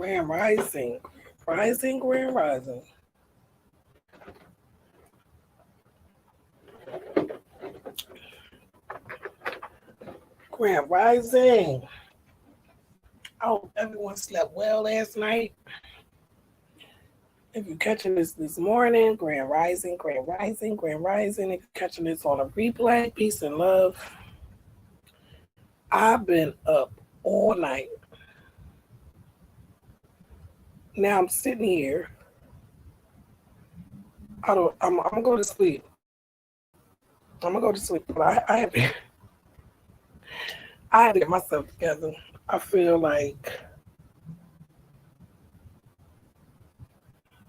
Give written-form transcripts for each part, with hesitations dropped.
Grand Rising. Rising, Grand Rising. Grand Rising. I hope everyone slept well last night. If you're catching this morning, Grand Rising, Grand Rising, Grand Rising. If you're catching this on a replay, peace and love. I've been up all night. Now I'm sitting here. I'm gonna go to sleep. I'm gonna go to sleep, but I had to get myself together. I feel like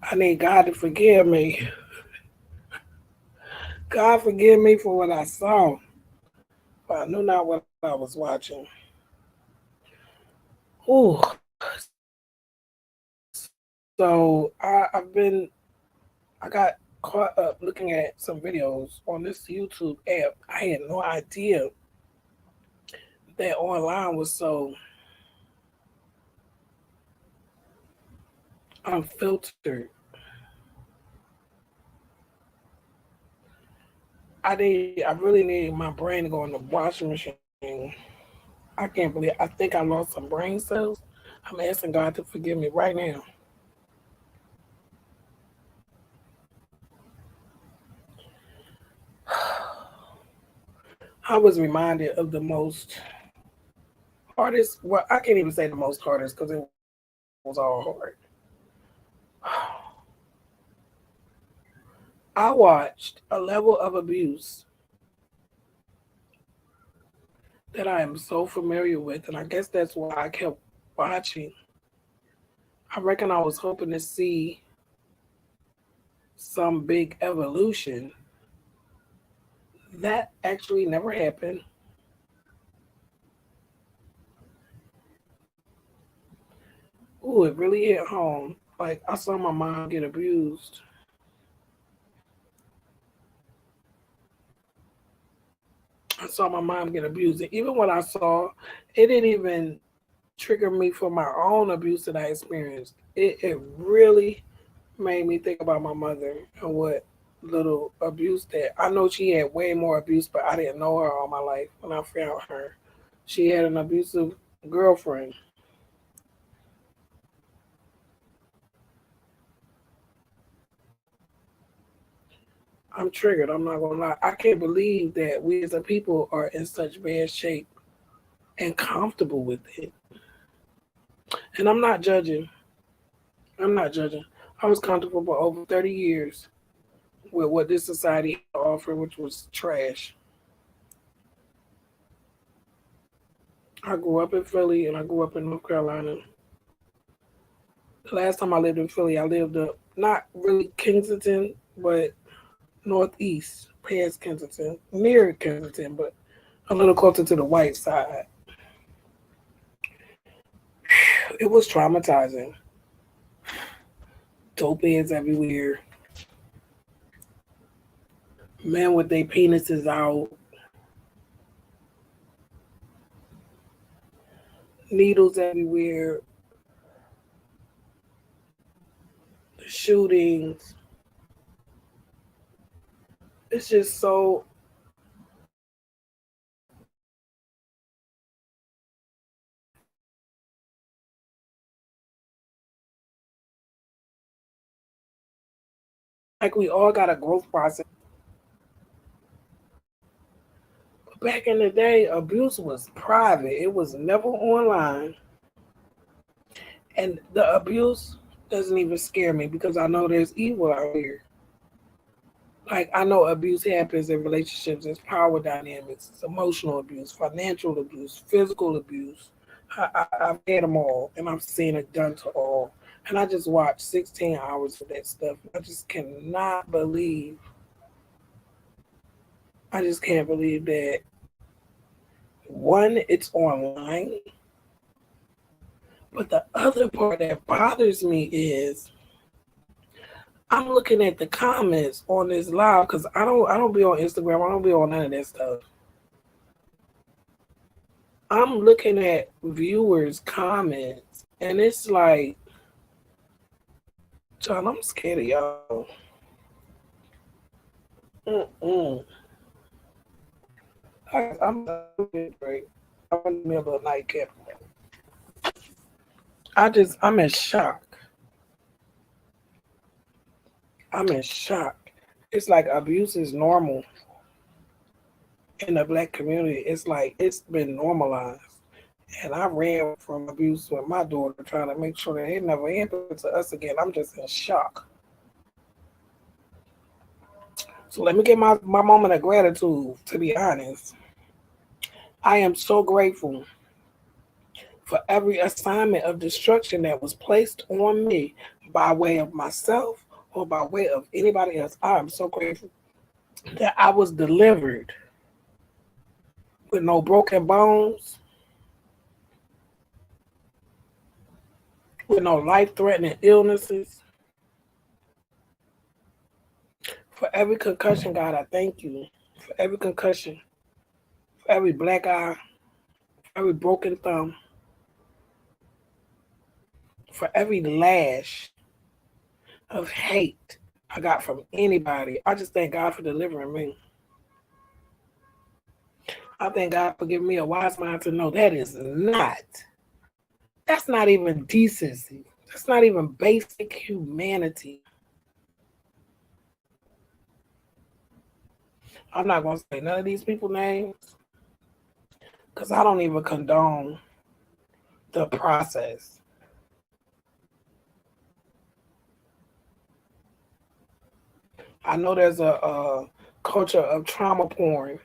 I need God to forgive me. God forgive me for what I saw, but I knew not what I was watching. Ooh. So I got caught up looking at some videos on this YouTube app. I had no idea that online was so unfiltered. I really need my brain to go in the washing machine. I can't believe I think I lost some brain cells. I'm asking God to forgive me right now. I was reminded of the most hardest, well, I can't even say the most hardest because it was all hard. I watched a level of abuse that I am so familiar with, and I guess that's why I kept watching. I reckon I was hoping to see some big evolution. That actually never happened. Ooh, it really hit home. Like, I saw my mom get abused. I saw my mom get abused. And even when I saw, it didn't even trigger me for my own abuse that I experienced. It really made me think about my mother and what little abuse that I know she had way more abuse, but I didn't know her all my life when I found her. She had an abusive girlfriend. I'm triggered. I'm not gonna lie. I can't believe that we as a people are in such bad shape and comfortable with it. And I'm not judging. I'm not judging. I was comfortable for over 30 years with what this society had to offer, which was trash. I grew up in Philly and I grew up in North Carolina. The last time I lived in Philly, I lived up not really Kensington, but northeast, past Kensington, near Kensington, but a little closer to the white side. It was traumatizing. Dope heads everywhere, men with their penises out, needles everywhere, shootings. It's just so like we all got a growth process. But back in the day, abuse was private. It was never online. And the abuse doesn't even scare me because I know there's evil out here. Like I know abuse happens in relationships. It's power dynamics, it's emotional abuse, financial abuse, physical abuse. I've had them all, and I've seen it done to all. And I just watched 16 hours of that stuff. I just cannot believe. I just can't believe that one, it's online, but the other part that bothers me is I'm looking at the comments on this live because I don't be on Instagram. I don't be on none of that stuff. I'm looking at viewers' comments, and it's like John, I'm scared of y'all. Mm-mm. I'm get break. I'm in the middle of the night cap. I'm in shock. I'm in shock. It's like abuse is normal in the black community. It's like it's been normalized. And I ran from abuse with my daughter, trying to make sure that it never happened to us again. I'm just in shock. So let me get my moment of gratitude, to be honest. I am so grateful for every assignment of destruction that was placed on me by way of myself or by way of anybody else. I am so grateful that I was delivered with no broken bones, with no life threatening illnesses. For every concussion, God, I thank you. For every concussion, for every black eye, for every broken thumb, for every lash of hate I got from anybody. I just thank God for delivering me. I thank God for giving me a wise mind to know that's not even decency. That's not even basic humanity. I'm not going to say none of these people names because I don't even condone the process. I know there's a culture of trauma porn,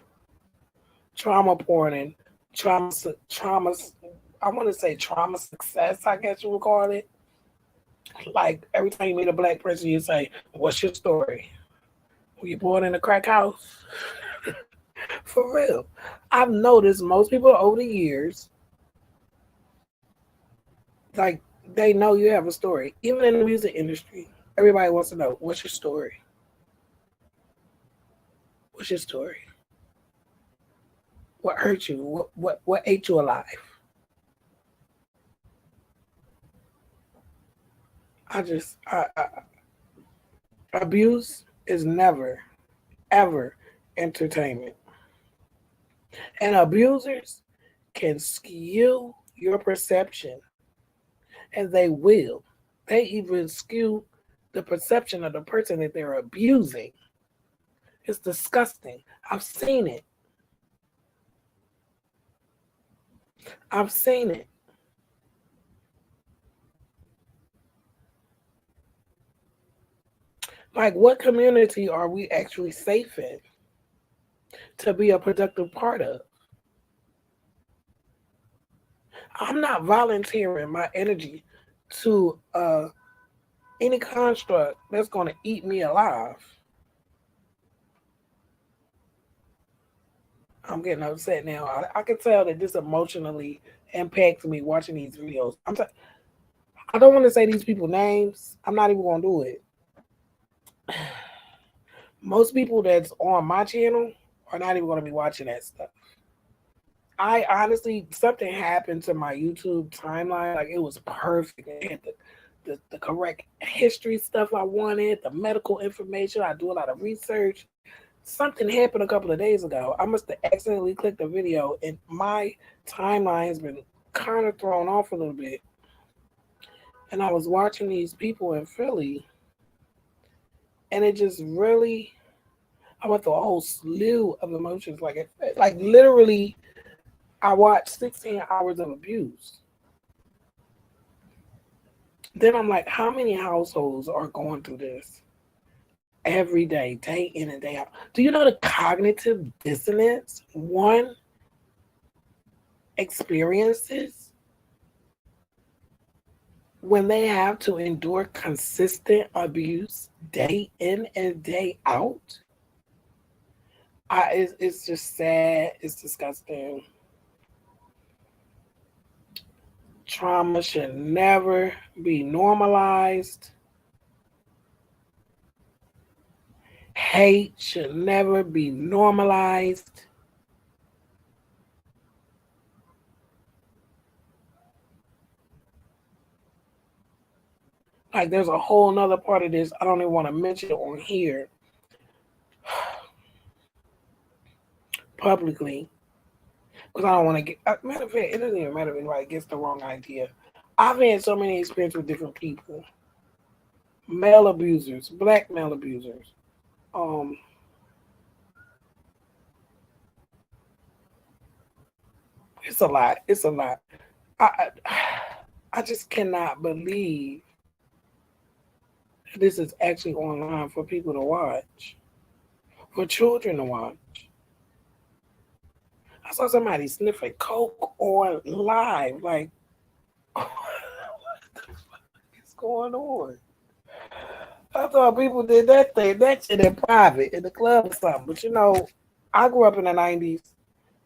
and trauma. I want to say trauma success. I guess you would call it. Like every time you meet a black person, you say, "What's your story? Were you born in a crack house?" For real, I've noticed most people over the years, like they know you have a story. Even in the music industry, everybody wants to know, "What's your story? What's your story? What hurt you? What ate you alive?" Abuse is never ever entertainment, and abusers can skew your perception, and they will. They even skew the perception of the person that they're abusing. It's disgusting. I've seen it. I've seen it. Like, what community are we actually safe in to be a productive part of? I'm not volunteering my energy to any construct that's going to eat me alive. I'm getting upset now. I can tell that this emotionally impacts me watching these videos. I don't want to say these people names. I'm not even going to do it. Most people that's on my channel are not even going to be watching that stuff. I honestly, something happened to my YouTube timeline. Like it was perfect. It had the correct history stuff I wanted, the medical information. I do a lot of research. Something happened a couple of days ago. I must have accidentally clicked a video, and my timeline has been kind of thrown off a little bit. And I was watching these people in Philly, and it just really, I went through a whole slew of emotions. Like literally, I watched 16 hours of abuse. Then I'm like, how many households are going through this every day in and day out? Do you know the cognitive dissonance one experiences when they have to endure consistent abuse day in and day out? It's just sad. It's disgusting. Trauma should never be normalized. Hate should never be normalized. Like there's a whole nother part of this I don't even want to mention on here publicly because I don't want to get. Matter of fact, it doesn't even matter if anybody gets the wrong idea. I've had so many experiences with different people, male abusers, black male abusers. Um, it's a lot. It's a lot. I just cannot believe this is actually online for people to watch, for children to watch. I saw somebody sniffing coke on live. Like, what the fuck is going on? I thought people did that shit in private, in the club or something. But I grew up in the 90s.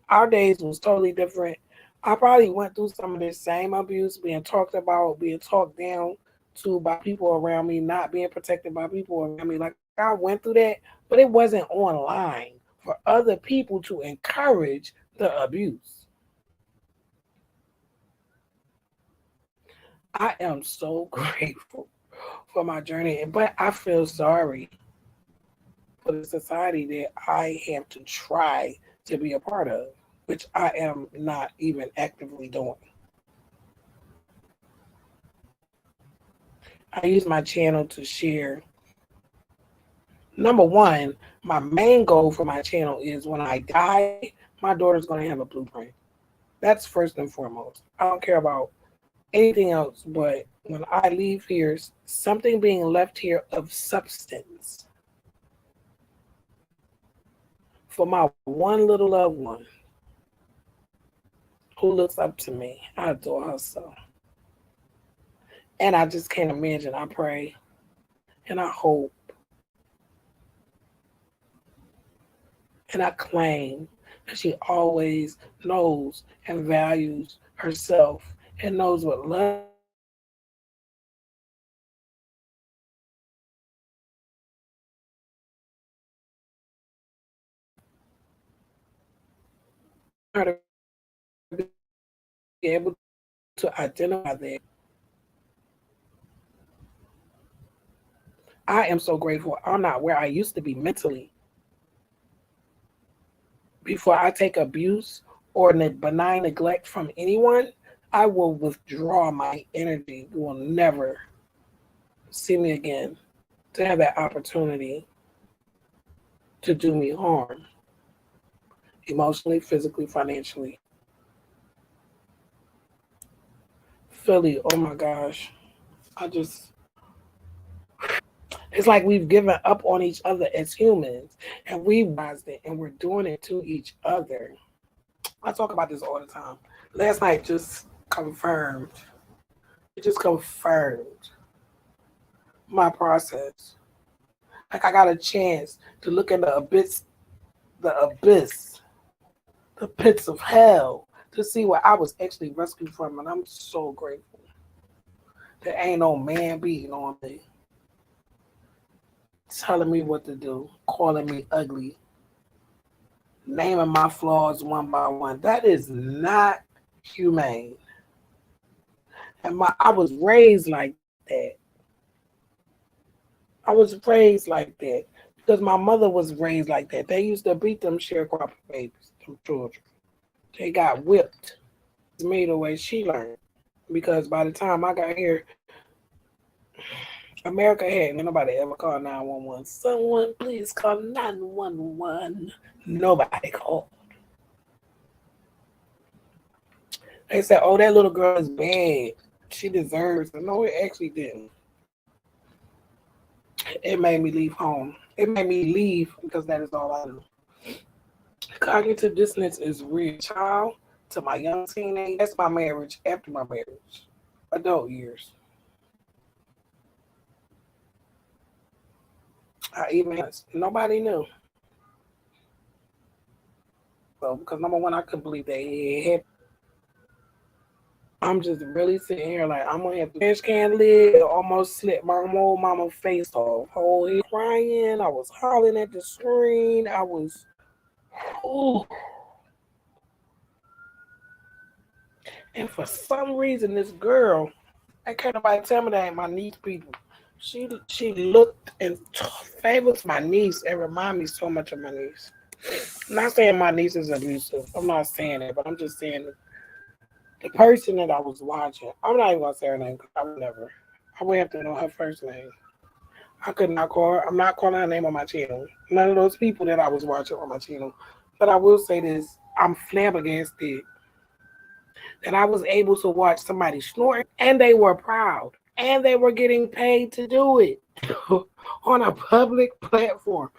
Our days was totally different. I probably went through some of this same abuse, being talked about, being talked down to by people around me, not being protected by people around me. Like I went through that, but it wasn't online for other people to encourage the abuse. I am so grateful for my journey, but I feel sorry for the society that I have to try to be a part of, which I am not even actively doing. I use my channel to share. Number one, my main goal for my channel is when I die, my daughter's going to have a blueprint. That's first and foremost. I don't care about anything else, but when I leave here, something being left here of substance for my one little loved one who looks up to me. I adore her so. And I just can't imagine. I pray and I hope and I claim that she always knows and values herself and knows what love her to be able to identify that. I am so grateful I'm not where I used to be mentally. Before I take abuse or benign neglect from anyone, I will withdraw my energy. You will never see me again to have that opportunity to do me harm emotionally, physically, financially. Philly, oh my gosh. I just, it's like we've given up on each other as humans and we realized it and we're doing it to each other. I talk about this all the time. Last night just confirmed, it just confirmed my process. Like I got a chance to look in the abyss, the pits of hell to see what I was actually rescued from. And I'm so grateful. There ain't no man beating on me, telling me what to do, calling me ugly, naming my flaws one by one. That is not humane. And I was raised like that. I was raised like that because my mother was raised like that. They used to beat them sharecropper babies, them children. They got whipped. It's me the way she learned. Because by the time I got here, America had nobody ever called 911. Someone please call 911. Nobody called. They said, oh, that little girl is bad. She deserves it. No, it actually didn't. It made me leave home. It made me leave because that is all I do. Cognitive dissonance is real. Child to my young teenage. That's my marriage after my marriage. Adult years. I even nobody knew. So because number one, I couldn't believe that it happened. I'm just really sitting here like I'm gonna have the trash can lid almost slipped my old mama face off. Whole head crying. I was hollering at the screen. I was ooh. And for some reason this girl I can't nobody tell me that ain't my niece people. She looked and favors my niece and remind me so much of my niece. I'm not saying my niece is abusive. I'm not saying that, but I'm just saying the person that I was watching. I'm not even gonna say her name because I would never. I would have to know her first name. I could not call her. I'm not calling her name on my channel. None of those people that I was watching on my channel. But I will say this: I'm flabbergasted that I was able to watch somebody snort, and they were proud, and they were getting paid to do it on a public platform.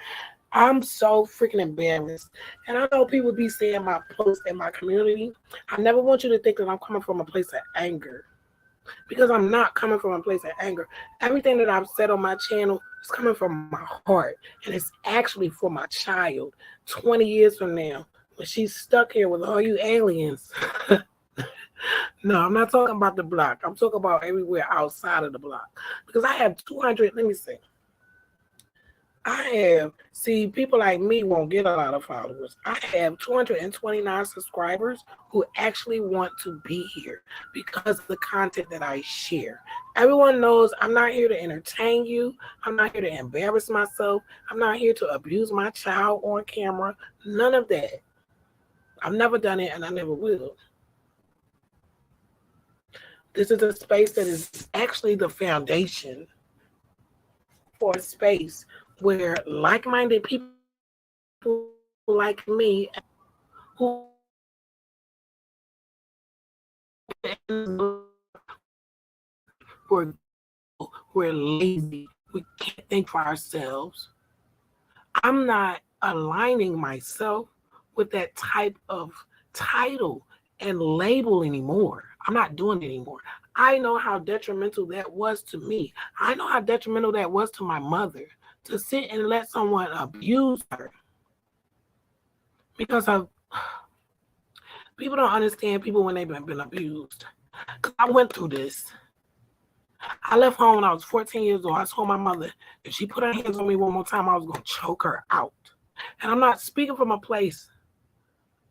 I'm so freaking embarrassed. And I know people be saying my posts in my community. I never want you to think that I'm coming from a place of anger because I'm not coming from a place of anger. Everything that I've said on my channel is coming from my heart, and it's actually for my child 20 years from now when she's stuck here with all you aliens. No, I'm not talking about the block. I'm talking about everywhere outside of the block because I have 200. Let me see. See, people like me won't get a lot of followers. I have 229 subscribers who actually want to be here because of the content that I share. Everyone knows I'm not here to entertain you. I'm not here to embarrass myself. I'm not here to abuse my child on camera. None of that. I've never done it and I never will. This is a space that is actually the foundation for a space where like-minded people like me who we're, we're lazy, we can't think for ourselves. I'm not aligning myself with that type of title and label anymore. I'm not doing it anymore. I know how detrimental that was to me. I know how detrimental that was to my mother to sit and let someone abuse her because of people don't understand people when they've been abused. Because I went through this. I left home when I was 14 years old. I told my mother if she put her hands on me one more time, I was going to choke her out. And I'm not speaking from a place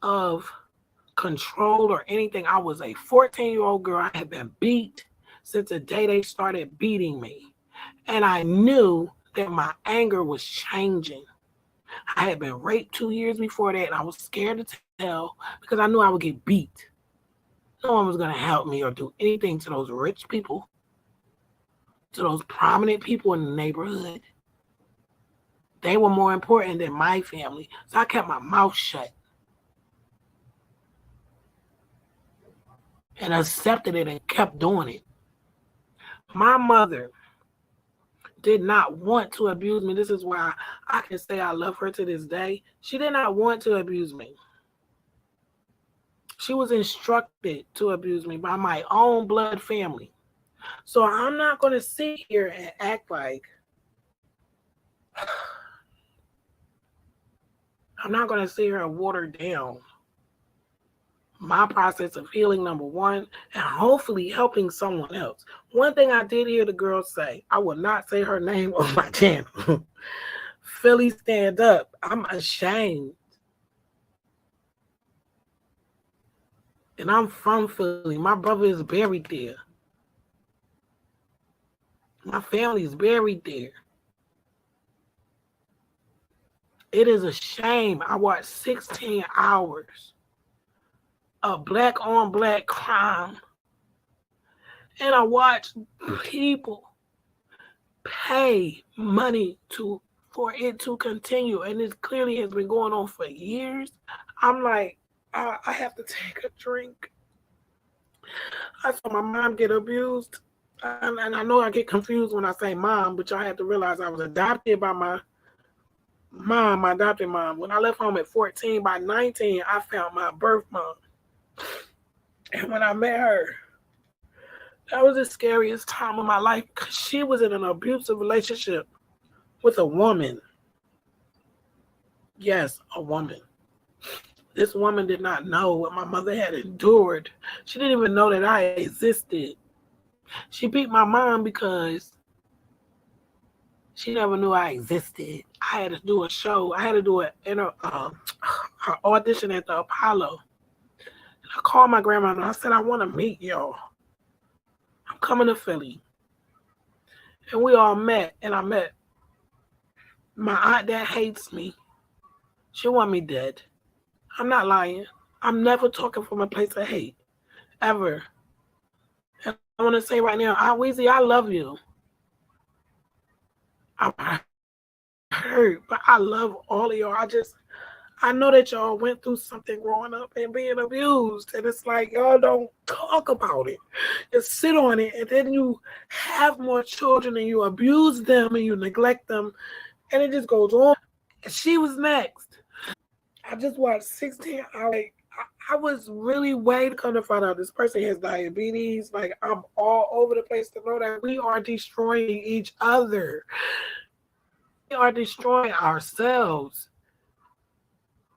of control or anything. I was a 14-year-old girl. I had been beat since the day they started beating me. And I knew that my anger was changing. I had been raped 2 years before that, and I was scared to tell because I knew I would get beat. No one was going to help me or do anything to those rich people, to those prominent people in the neighborhood. They were more important than my family. So I kept my mouth shut and accepted it and kept doing it. My mother did not want to abuse me. This is why I can say I love her to this day. She did not want to abuse me. She was instructed to abuse me by my own blood family. So I'm not going to sit here and act like I'm not going to sit here and water down my process of healing, number one, and hopefully helping someone else. One thing I did hear the girl say, I will not say her name on my channel. Philly, stand up. I'm ashamed. And I'm from Philly. My brother is buried there. My family is buried there. It is a shame. I watched 16 hours of black on black crime. And I watched people pay money for it to continue. And it clearly has been going on for years. I'm like, I have to take a drink. I saw my mom get abused. And I know I get confused when I say mom, but y'all have to realize I was adopted by my mom, my adopted mom. When I left home at 14, by 19, I found my birth mom. And when I met her, that was the scariest time of my life because she was in an abusive relationship with a woman. Yes, a woman. This woman did not know what my mother had endured. She didn't even know that I existed. She beat my mom because she never knew I existed. I had to do a show. I had to do an audition at the Apollo. And I called my grandma and I said, I want to meet y'all. I I'm coming to Philly. And we all met, and I met my aunt that hates me. She want me dead. I'm not lying. I'm never talking from a place of hate, ever. And I want to say right now, Aunt Weezy, I love you. I'm hurt, but I love all of y'all. I know that y'all went through something growing up and being abused, and it's like y'all don't talk about it. Just sit on it, and then you have more children, and you abuse them, and you neglect them, and it just goes on. She was next. I just watched 16 hours. Like, I was really waiting to come to find out this person has diabetes. Like, I'm all over the place to know that we are destroying each other. We are destroying ourselves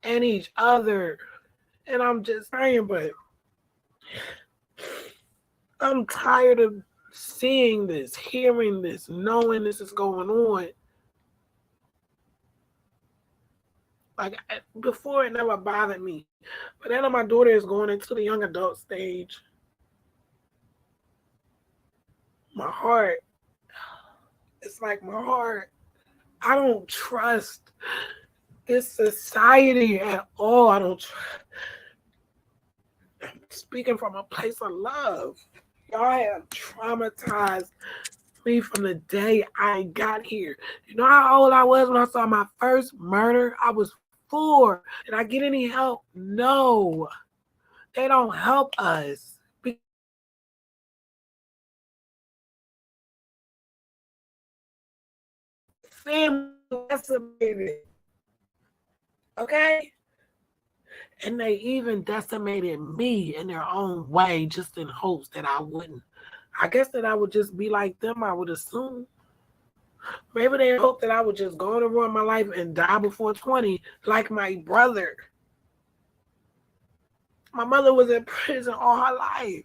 and each other. And I'm just saying, but I'm tired of seeing this, hearing this, knowing this is going on. Like, before, it never bothered me. But now my daughter is going into the young adult stage. My heart, it's like my heart, I don't trust this society at all. I don't I'm speaking from a place of love. Y'all have traumatized me from the day I got here. You know how old I was when I saw my first murder? I was 4. Did I get any help? No. They don't help us. Family decimated. Okay? And they even decimated me in their own way, just in hopes that I wouldn't. I guess that I would just be like them, I would assume. Maybe they hope that I would just go on and ruin my life and die before 20, like my brother. My mother was in prison all her life.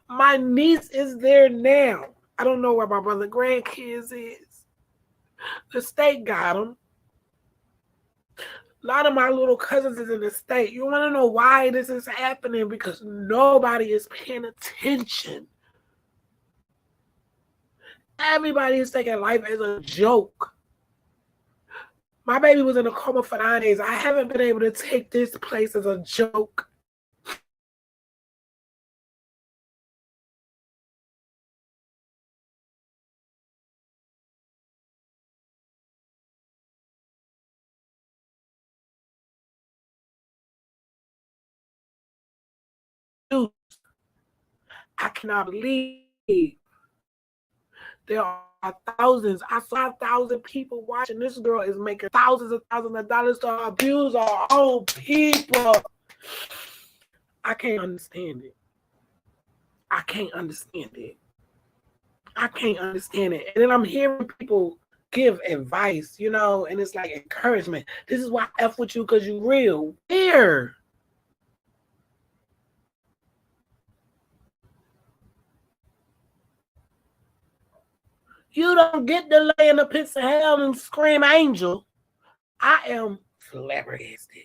My niece is there now. I don't know where my brother grandkids is. The state got them. A lot of my little cousins is in the state. You want to know why this is happening? Because nobody is paying attention. Everybody is taking life as a joke. My baby was in a coma for 9 days. I haven't been able to take this place as a joke. Dude, I cannot believe there are thousands. I saw 1,000 people watching. This girl is making thousands of dollars to abuse our own people. I can't understand it. I can't understand it. I can't understand it. And then I'm hearing people give advice, and it's like encouragement. This is why I F with you because you real. Where? You don't get to lay in the pits of hell and scream angel. I am flabbergasted.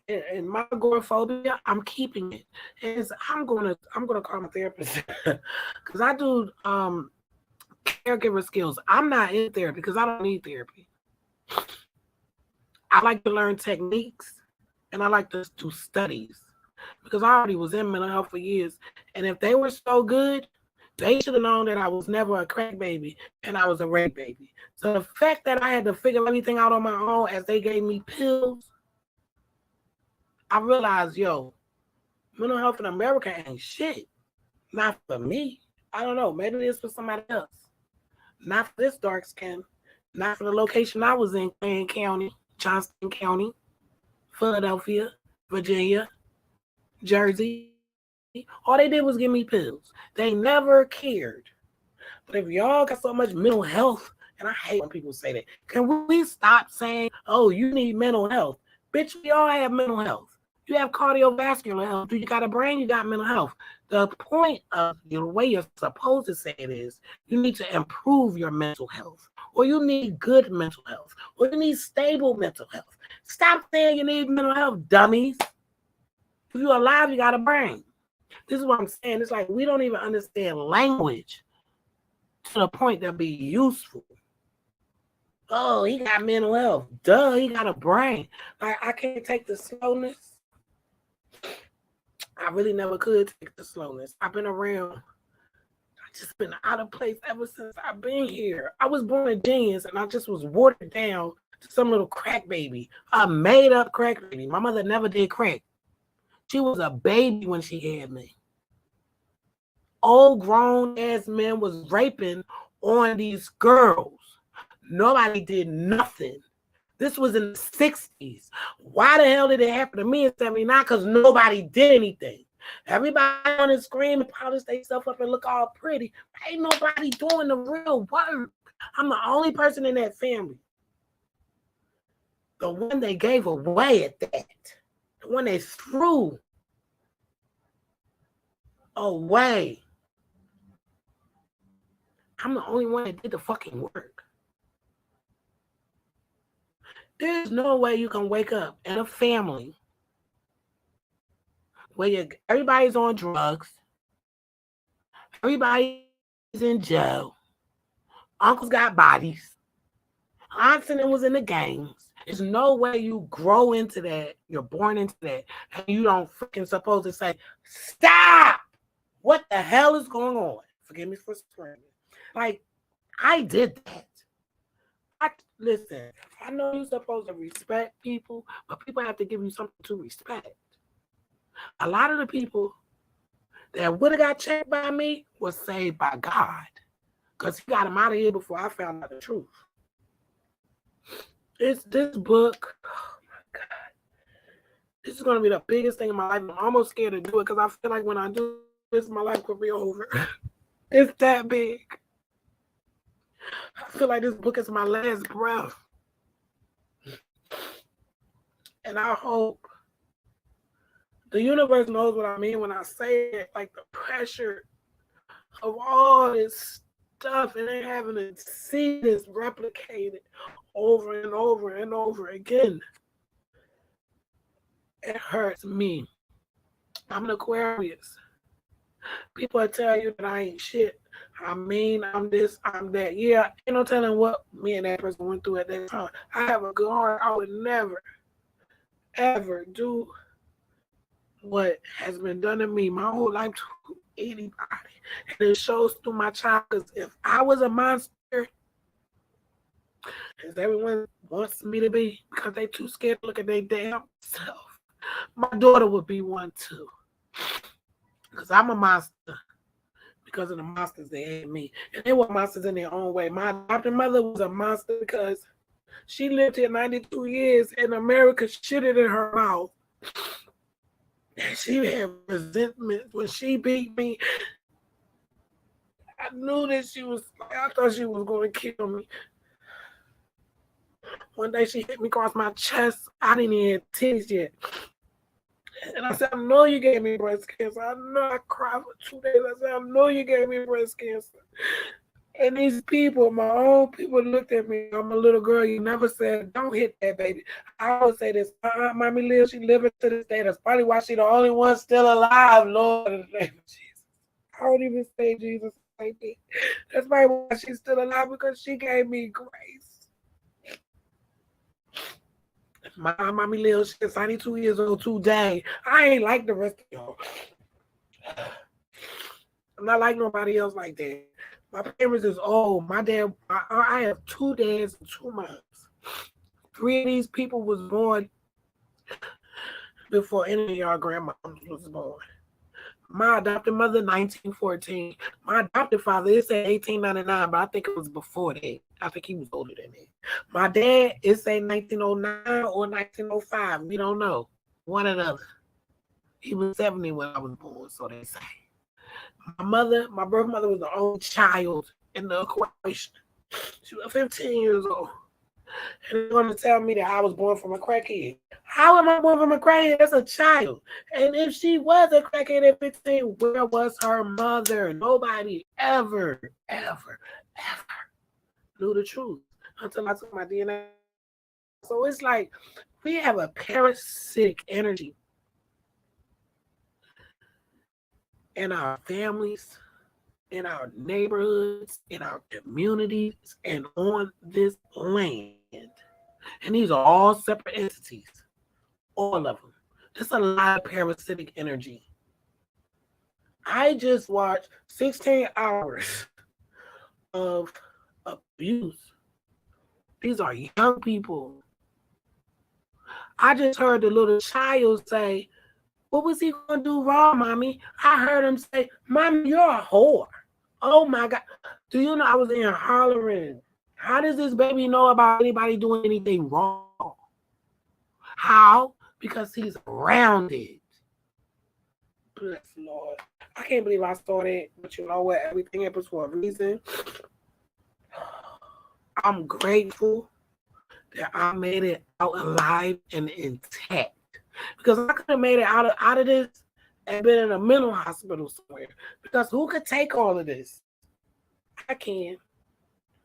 And my agoraphobia, I'm keeping it. And I'm gonna call my therapist because I do caregiver skills. I'm not in therapy because I don't need therapy. I like to learn techniques and I like to do studies because I already was in mental health for years. And if they were so good, they should have known that I was never a crack baby and I was a rape baby. So the fact that I had to figure everything out on my own as they gave me pills, I realized, mental health in America ain't shit. Not for me. I don't know. Maybe it is for somebody else. Not for this dark skin. Not for the location I was in, Clayton County, Johnston County, Philadelphia, Virginia, Jersey. All they did was give me pills. They never cared. But if y'all got so much mental health, and I hate when people say that, can we stop saying, oh, you need mental health? Bitch, we all have mental health. You have cardiovascular health. You got a brain, you got mental health. The point of the way you're supposed to say it is you need to improve your mental health, or you need good mental health, or you need stable mental health. Stop saying you need mental health, dummies. If you're alive, you got a brain. This is what I'm saying. It's like we don't even understand language to the point that be useful. Oh, he got mental health. Duh, he got a brain. Like, I can't take the slowness. I really never could take the slowness. I've been around. I just been out of place ever since I've been here. I was born a genius, and I just was watered down to some little crack baby. A made up crack baby. My mother never did crack. She was a baby when she had me. Old grown ass men was raping on these girls. Nobody did nothing. This was in the 60s. Why the hell did it happen to me in 79? Because nobody did anything. Everybody on the screen and polish their stuff up and look all pretty. Ain't nobody doing the real work. I'm the only person in that family. The one they gave away at that. The one they threw away. I'm the only one that did the fucking work. There's no way you can wake up in a family where everybody's on drugs, everybody's in jail, uncles got bodies, aunts and them was in the gangs. There's no way you grow into that, you're born into that, and you don't freaking supposed to say, stop! What the hell is going on? Forgive me for swearing. Like, I did that. Listen, I know you're supposed to respect people, but people have to give you something to respect. A lot of the people that would have got checked by me was saved by God, because he got them out of here before I found out the truth. It's this book. Oh my God. This is going to be the biggest thing in my life. I'm almost scared to do it because I feel like when I do this, my life could be over. It's that big. I feel like this book is my last breath. And I hope the universe knows what I mean when I say it. Like the pressure of all this stuff and then having to see this replicated over and over and over again. It hurts me. I'm an Aquarius. People tell you that I ain't shit. I mean, I'm this, I'm that. Yeah, ain't no telling what me and that person went through at that time. I have a good heart. I would never, ever do what has been done to me my whole life to anybody. And it shows through my child, because if I was a monster, as everyone wants me to be, because they too scared to look at their damn self, my daughter would be one too. Because I'm a monster. Because of the monsters they had me. And they were monsters in their own way. My adopted mother was a monster because she lived here 92 years and America shitted in her mouth. And she had resentment when she beat me. I knew that I thought she was going to kill me. One day she hit me across my chest. I didn't even have titties yet. And I said, I know you gave me breast cancer. I know. I cried for 2 days. I said, I know you gave me breast cancer. And these people, my own people, looked at me. I'm a little girl. You never said, don't hit that baby. I always say this. Mommy lives. She living to this day. That's probably why she the only one still alive, Lord, in the name of Jesus. I don't even say Jesus like that. That's probably why she's still alive, because she gave me grace. My mommy lives. She's 92 years old today. I ain't like the rest of y'all. I'm not like nobody else like that. My parents is old. My dad, I have 2 dads and 2 moms. 3 of these people was born before any of y'all grandmoms was born. My adopted mother, 1914. My adopted father, it said 1899, but I think it was before that. I think he was older than that. My dad, it said 1909 or 1905. We don't know. One or the other. He was 70 when I was born, so they say. My birth mother was the only child in the equation. She was 15 years old. And they're going to tell me that I was born from a crackhead. How am I born from a crackhead? That's a child. And if she was a crackhead at 15, where was her mother? Nobody ever knew the truth until I took my DNA. So it's like we have a parasitic energy in our families, in our neighborhoods, in our communities, and on this land. And these are all separate entities, all of them. Just a lot of parasitic energy. I just watched 16 hours of abuse. These are young people. I just heard the little child say, "What was he going to do wrong, Mommy?" I heard him say, "Mommy, you're a whore." Oh my God. Do you know I was in here hollering? How does this baby know about anybody doing anything wrong? How? Because he's around it. Bless the Lord. I can't believe I saw that, but you know what? Everything happens for a reason. I'm grateful that I made it out alive and intact. Because I could have made it out of this and been in a mental hospital somewhere. Because who could take all of this? I can.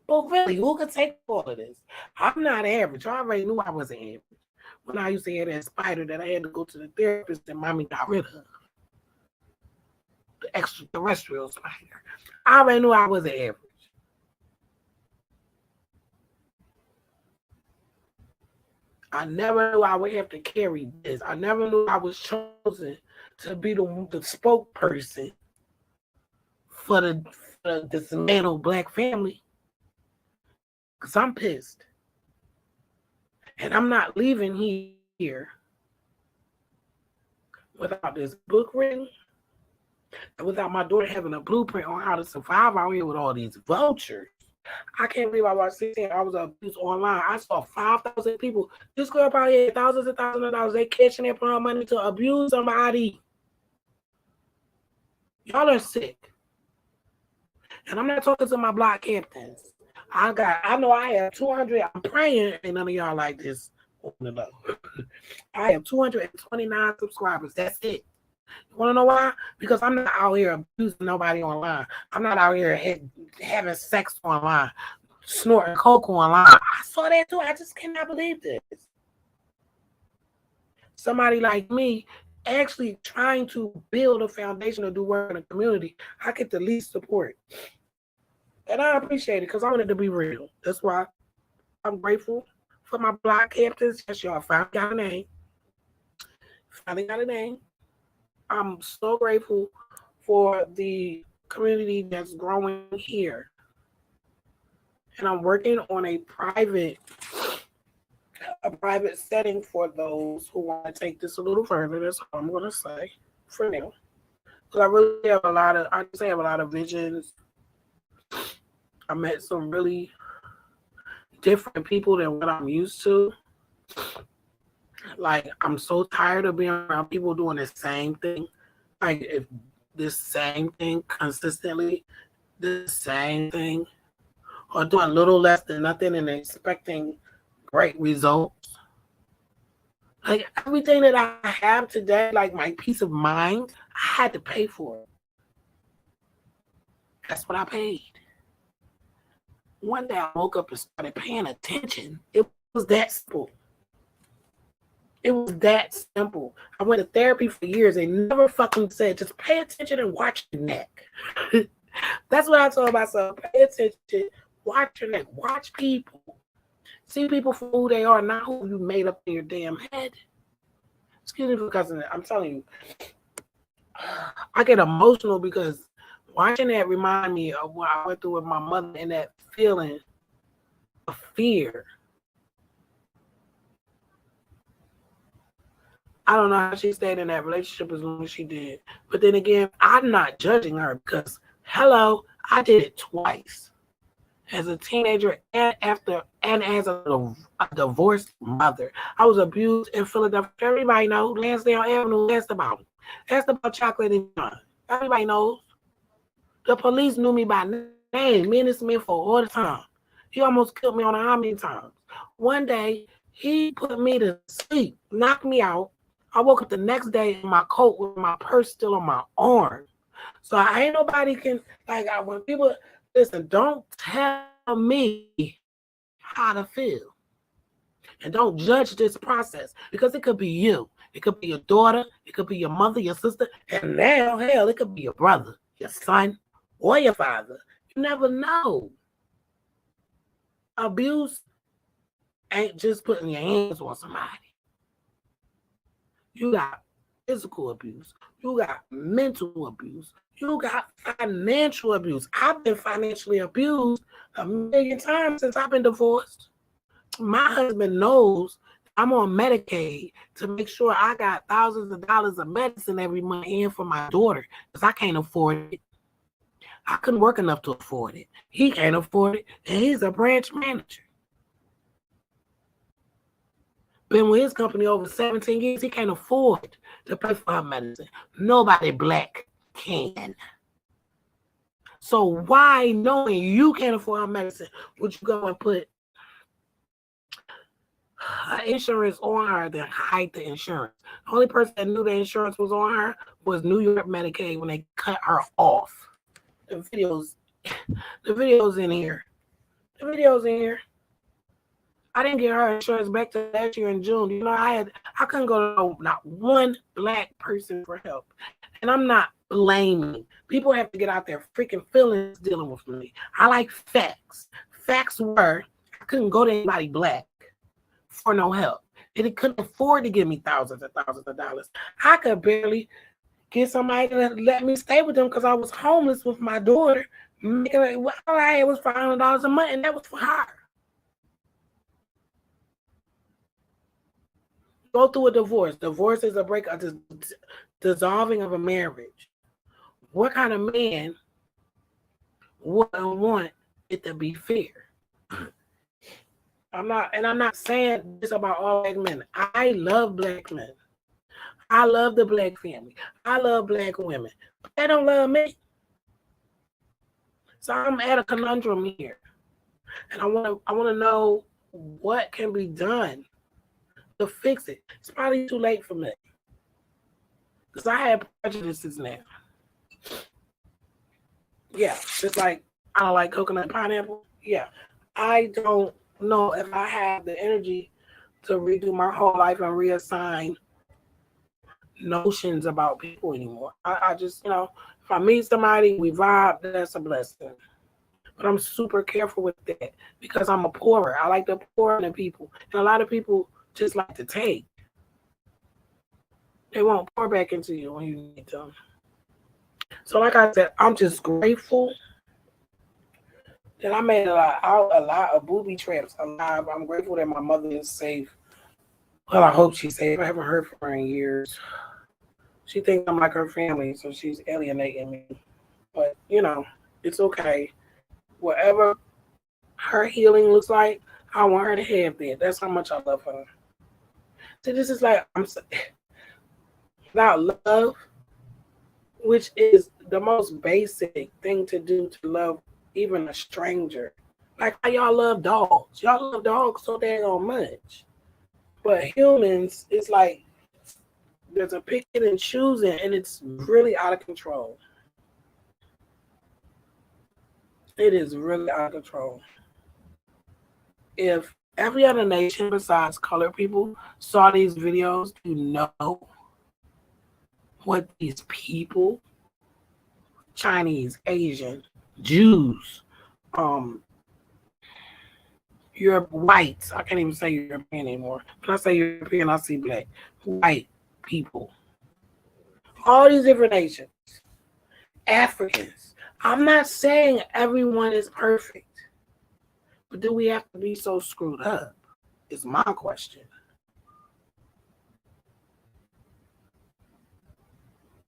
But really, who could take all of this? I'm not average. I already knew I wasn't average. When I used to have that spider that I had to go to the therapist and Mommy got rid of. The extraterrestrial spider. I already knew I wasn't average. I never knew I would have to carry this. I never knew I was chosen to be the spokesperson for the dismantled Black family. Because I'm pissed. And I'm not leaving here without this book written and without my daughter having a blueprint on how to survive out here with all these vultures. I can't believe I watched 16 hours of abuse online. I saw 5,000 people. This girl probably had thousands and thousands of dollars. They catching it, putting her money to abuse somebody. Y'all are sick. And I'm not talking to my block captains. I know I have 200. I'm praying ain't none of y'all like this. I have 229 subscribers. That's it. You want to know why? Because I'm not out here abusing nobody online. I'm not out here having sex online, snorting coke online. I saw that too. I just cannot believe this. Somebody like me actually trying to build a foundation to do work in the community, I get the least support. And I appreciate it because I wanted to be real. That's why I'm grateful for my block captains. Yes, y'all finally got a name. Finally got a name. I'm so grateful for the community that's growing here. And I'm working on a private setting for those who want to take this a little further. That's all I'm going to say for now. Because I really have a lot of visions. I met some really different people than what I'm used to. Like, I'm so tired of being around people doing the same thing. Like, if this same thing consistently, the same thing, or doing a little less than nothing and expecting great results. Like, everything that I have today, like my peace of mind, I had to pay for it. That's what I paid. One day I woke up and started paying attention. It was that simple. It was that simple. I went to therapy for years and never fucking said, just pay attention and watch your neck. That's what I told myself. Pay attention, watch your neck, watch people. See people for who they are, not who you made up in your damn head. Excuse me for cussing. I'm telling you, I get emotional because watching that remind me of what I went through with my mother and that feeling of fear. I don't know how she stayed in that relationship as long as she did. But then again, I'm not judging her because, hello, I did it twice. As a teenager and as a divorced mother. I was abused in Philadelphia. Everybody knows Lansdale Avenue. Asked about me. Asked about Chocolate and John. Everybody knows. The police knew me by name. Me and this man for all the time. He almost killed me on how many times. One day, he put me to sleep, knocked me out. I woke up the next day in my coat with my purse still on my arm. So ain't nobody can, like, when people, listen, don't tell me how to feel. And don't judge this process because it could be you. It could be your daughter. It could be your mother, your sister. And now, hell, it could be your brother, your son, or your father. You never know. Abuse ain't just putting your hands on somebody. You got physical abuse. You got mental abuse. You got financial abuse. I've been financially abused a million times since I've been divorced. My husband knows I'm on Medicaid to make sure I got thousands of dollars of medicine every month in for my daughter because I can't afford it. I couldn't work enough to afford it. He can't afford it, and he's a branch manager. Been with his company over 17 years. He can't afford to pay for her medicine. Nobody black can. So why, knowing you can't afford her medicine, would you go and put insurance on her, then hide the insurance? The only person that knew the insurance was on her was New York Medicaid when they cut her off. The videos in here. The videos in here. I didn't get her insurance back to last year in June. You know, I couldn't go to not one black person for help. And I'm not blaming. People have to get out their freaking feelings dealing with me. I like facts. Facts were I couldn't go to anybody black for no help. And it couldn't afford to give me thousands and thousands of dollars. I could barely get somebody to let me stay with them because I was homeless with my daughter. All I had was $500 a month, and that was for her. Go through a divorce. Divorce is a dissolving of a marriage. What kind of man would want it to be fair? I'm not saying this about all black men. I love black men. I love the black family. I love black women. But they don't love me. So I'm at a conundrum here. And I want to know what can be done to fix it. It's probably too late for me. Because I have prejudices now. Yeah, just like I don't like coconut pineapple. Yeah, I don't know if I have the energy to redo my whole life and reassign notions about people anymore. I just, if I meet somebody, we vibe, that's a blessing. But I'm super careful with that because I'm a pourer. I like to pour into people. And a lot of people just like to take. They won't pour back into you when you need them. So like I said, I'm just grateful that I made a lot of booby traps alive. I'm grateful that my mother is safe. Well, I hope she's safe. I haven't heard from her in years. She thinks I'm like her family, so she's alienating me. But, it's okay. Whatever her healing looks like, I want her to have that. That's how much I love her. So this is like, without love, which is the most basic thing to do to love even a stranger. Like how y'all love dogs. Y'all love dogs so daggone much. But humans, it's like there's a picking and choosing, and it's really out of control. It is really out of control. If every other nation besides colored people saw these videos to know what these people, Chinese, Asian, Jews, Europe, whites, I can't even say European anymore. When I say European, I see black, white people. All these different nations, Africans. I'm not saying everyone is perfect, but do we have to be so screwed up? Is my question.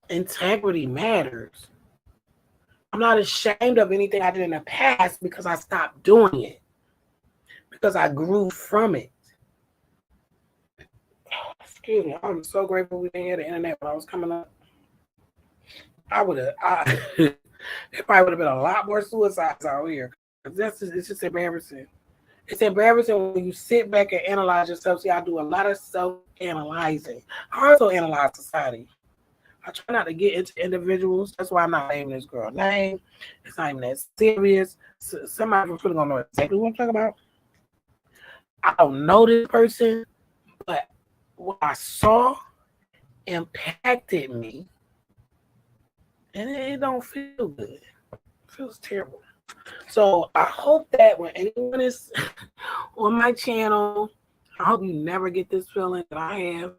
Integrity matters. I'm not ashamed of anything I did in the past because I stopped doing it. Because I grew from it. Excuse me. I'm so grateful we didn't have the internet when I was coming up. It probably would have been a lot more suicides out here. It's just embarrassing. It's embarrassing when you sit back and analyze yourself. See, I do a lot of self-analyzing. I also analyze society. I try not to get into individuals. That's why I'm not naming this girl name. It's not even that serious. Somebody from Twitter gonna know exactly what I'm talking about. I don't know this person, but what I saw impacted me, and it don't feel good. It feels terrible. So I hope that when anyone is on my channel, I hope you never get this feeling that I have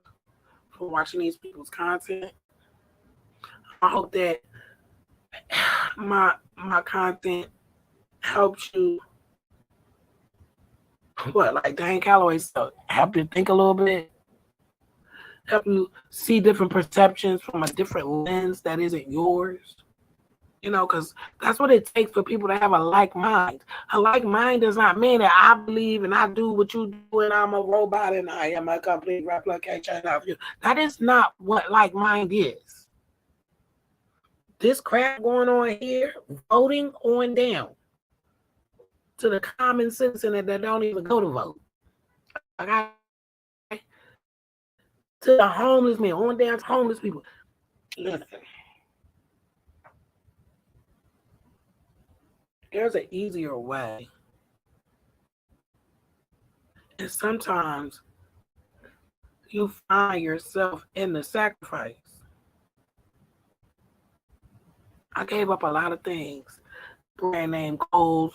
from watching these people's content. I hope that my content helps you, like Dan Calloway said, help you think a little bit, help you see different perceptions from a different lens that isn't yours. Because that's what it takes for people to have a like mind. A like mind does not mean that I believe and I do what you do and I'm a robot and I am a complete replication of you. That is not what like mind is. This crap going on here, voting on down to the common citizen that don't even go to vote. Okay? To the homeless men, on down to homeless people. Listen. There's an easier way. And sometimes you find yourself in the sacrifice. I gave up a lot of things. Brand name clothes.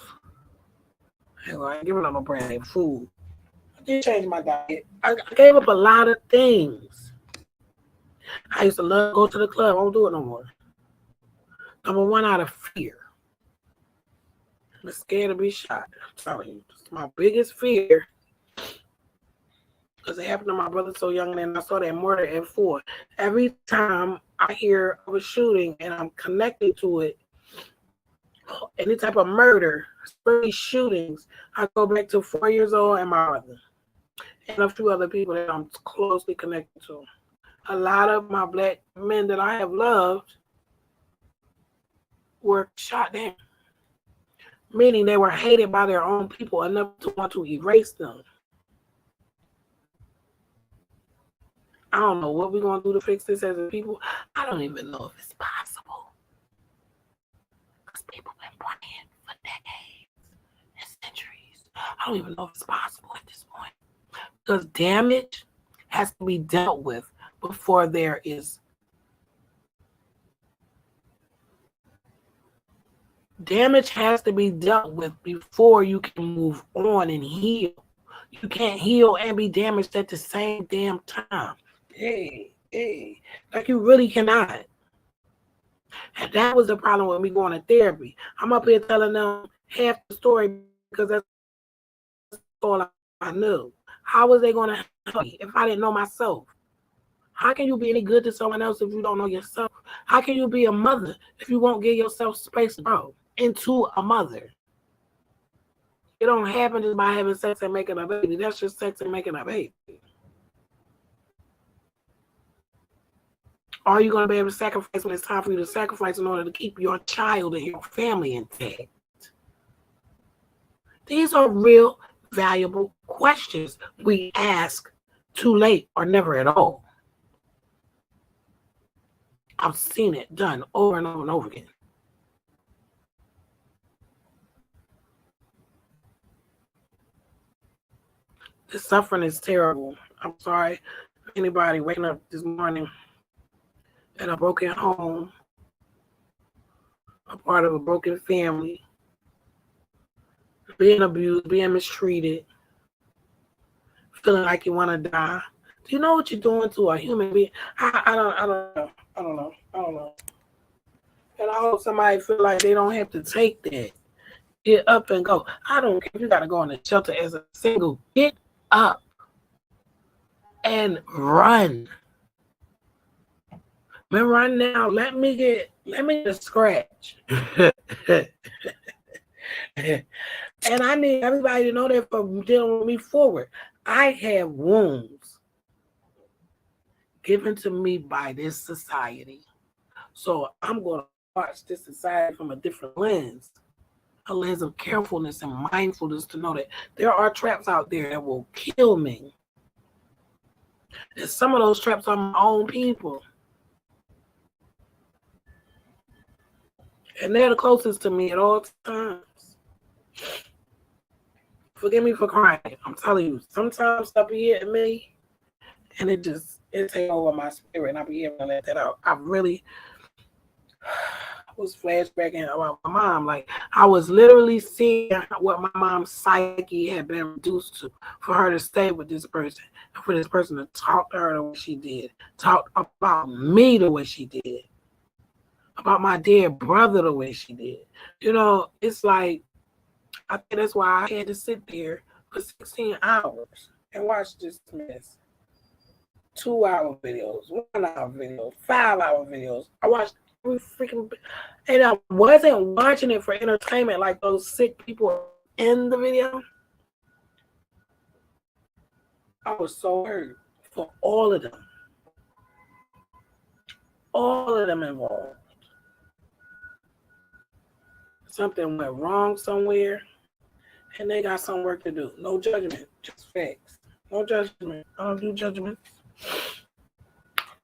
I ain't giving up no brand name food. I did change my diet. I gave up a lot of things. I used to love to go to the club. I don't do it no more. Number one, out of fear. I'm scared to be shot. I'm telling you. It's my biggest fear. Because it happened to my brother so young, and I saw that murder at 4. Every time I hear of a shooting and I'm connected to it, any type of murder, especially shootings, I go back to 4 years old and my brother, and a few other people that I'm closely connected to. A lot of my black men that I have loved were shot down, meaning they were hated by their own people enough to want to erase them. I don't know what we're going to do to fix this as a people. I don't even know if it's possible. Because people have been praying for decades and centuries. I don't even know if it's possible at this point. Because damage has to be dealt with before there is. Damage has to be dealt with before you can move on and heal. You can't heal and be damaged at the same damn time. Hey, like you really cannot. And that was the problem with me going to therapy. I'm up here telling them half the story because that's all I knew. How was they going to help me if I didn't know myself? How can you be any good to someone else if you don't know yourself? How can you be a mother if you won't give yourself space to grow into a mother? It don't happen just by having sex and making a baby. That's just sex and making a baby. Are you going to be able to sacrifice when it's time for you to sacrifice in order to keep your child and your family intact? These are real, valuable questions we ask too late or never at all. I've seen it done over and over and over again. The suffering is terrible. I'm sorry for anybody waking up this morning in a broken home, a part of a broken family, being abused, being mistreated, feeling like you want to die. Do you know what you're doing to a human being? I don't know. And I hope somebody feel like they don't have to take that. Get up and go. I don't care if you got to go in the shelter as a single. Get up and run. Man, run now. Let me get a scratch. And I need everybody to know that for dealing with me forward. I have wounds given to me by this society. So I'm going to watch this society from a different lens, a lens of carefulness and mindfulness to know that there are traps out there that will kill me. And some of those traps are my own people. And they're the closest to me at all times. Forgive me for crying. I'm telling you, sometimes stuff be hitting me and it it take over my spirit, and I be able to let that out. I really was flashbacking about my mom. Like I was literally seeing what my mom's psyche had been reduced to for her to stay with this person, and for this person to talk to her the way she did, talk about me the way she did, about my dead brother the way she did. It's like I think that's why I had to sit there for 16 hours and watch this mess. 2 hour videos, 1 hour videos, 5 hour videos. I watched every freaking, and I wasn't watching it for entertainment like those sick people in the video. I was so hurt for all of them involved. Something went wrong somewhere, and they got some work to do. No judgment, just facts. No judgment. I don't do judgments.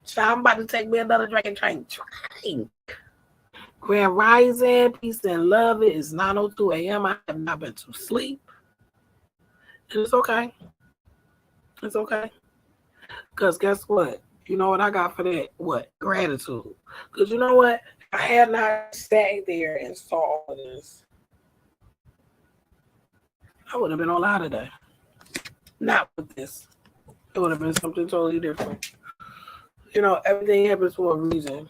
So I'm about to take me another drink and drink. Grand Rising, peace and love. It is 9:02 a.m. I have not been to sleep. And it's okay. It's okay. Because guess what? You know what I got for that? What? Gratitude. Because you know what? I had not sat there and saw all of this, I would have been on live today. Not with this. It would have been something totally different. Everything happens for a reason.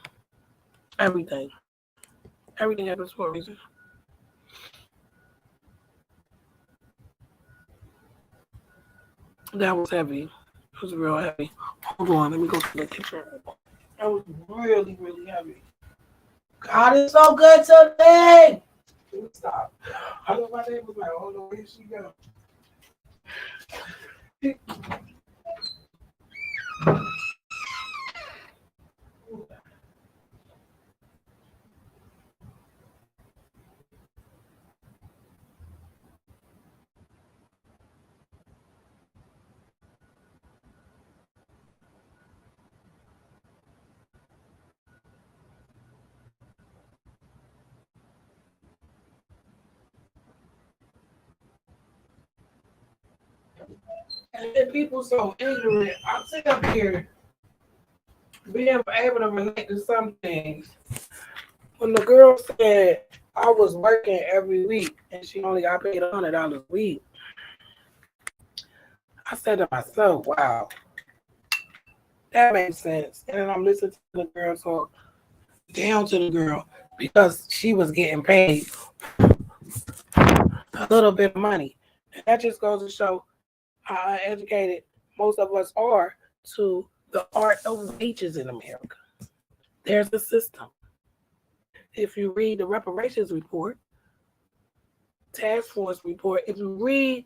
Everything. Everything happens for a reason. That was heavy. It was real heavy. Hold on, let me go to the kitchen. That was really, really heavy. God is so good to me. Stop. I know my neighbor's like, oh no, where she go? And then people so ignorant. I'm sitting up here being able to relate to some things. When the girl said I was working every week and she only got paid $100 a week, I said to myself, wow, that makes sense. And then I'm listening to the girl talk down to the girl because she was getting paid a little bit of money. And that just goes to show how uneducated most of us are to the art of wages in America. There's a system. If you read the reparations report, task force report, if you read,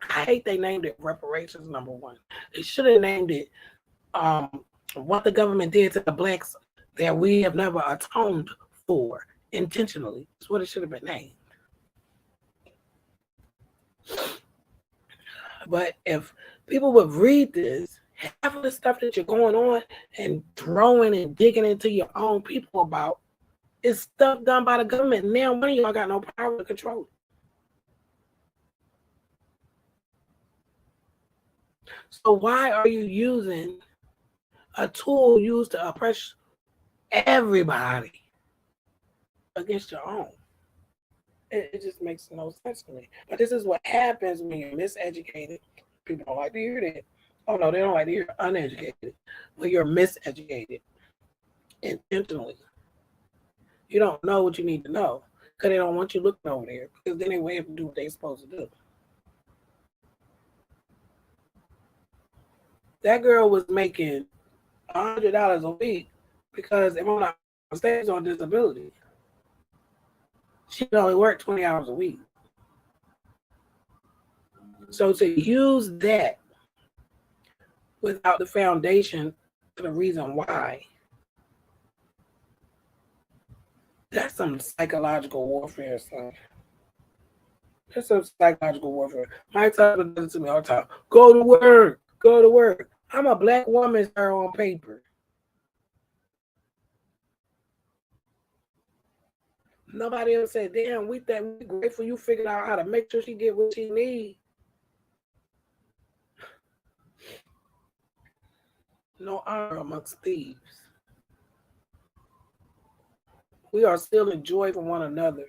I hate they named it reparations number one. They should have named it what the government did to the blacks that we have never atoned for intentionally. That's what it should have been named. But if people would read this, half of the stuff that you're going on and throwing and digging into your own people about is stuff done by the government. Now one of y'all got no power to control it. So why are you using a tool used to oppress everybody against your own? It just makes no sense to me. But this is what happens when you're miseducated. People don't like to hear that. Oh no, they don't like to hear uneducated. When you're miseducated intentionally. You don't know what you need to know because they don't want you looking over there because then they wait to do what they're supposed to do. That girl was making $100 a week because if I'm not mistaken, on disability. She could only work 20 hours a week. So to use that without the foundation for the reason why, that's some psychological warfare, son. That's some psychological warfare. My husband does it to me all the time. Go to work. Go to work. I'm a black woman, sir, on paper. Nobody else said, damn, we grateful you figured out how to make sure she get what she needs. no honor amongst thieves. We are still in joy for one another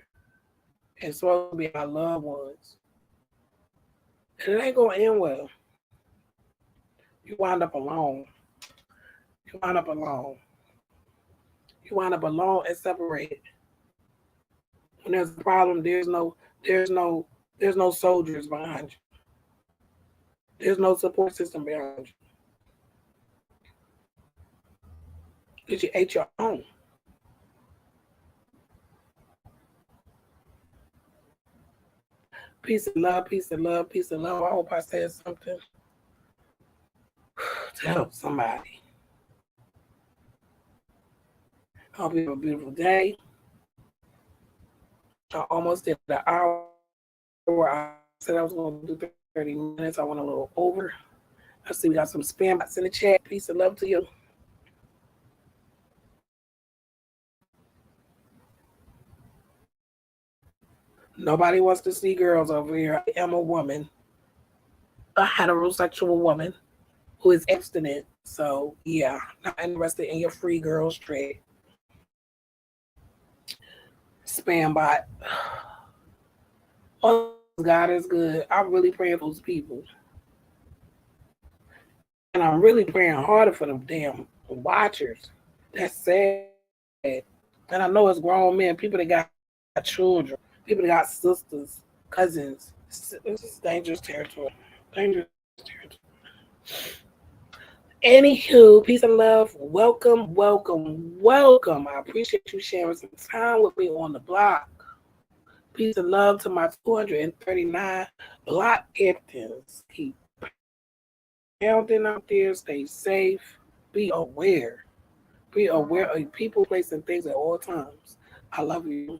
and supposed to be our loved ones. And it ain't gonna end well. You wind up alone. You wind up alone. You wind up alone and separated. When there's a problem, there's no there's no soldiers behind you. There's no support system behind you. Because you ate your own. Peace and love, peace and love, peace and love. I hope I said something to help somebody. I hope you have a beautiful day. I almost did the hour. I said I was going to do 30 minutes. I went a little over. I see we got some spam bots in the chat. Peace and love to you. Nobody wants to see girls over here. I am a woman, a heterosexual woman who is abstinent. So, yeah, not interested in your free girls trade. Spam bot. Oh, God is good. I'm really praying for those people. And I'm really praying harder for them damn watchers. That's sad. And I know it's grown men, people that got children, people that got sisters, cousins. This is dangerous territory. Dangerous territory. Anywho, peace and love. Welcome, welcome, welcome. I appreciate you sharing some time with me on the block. Peace and love to my 239 block captains. Keep pounding out there. Stay safe. Be aware. Be aware of people, place, and things at all times. I love you.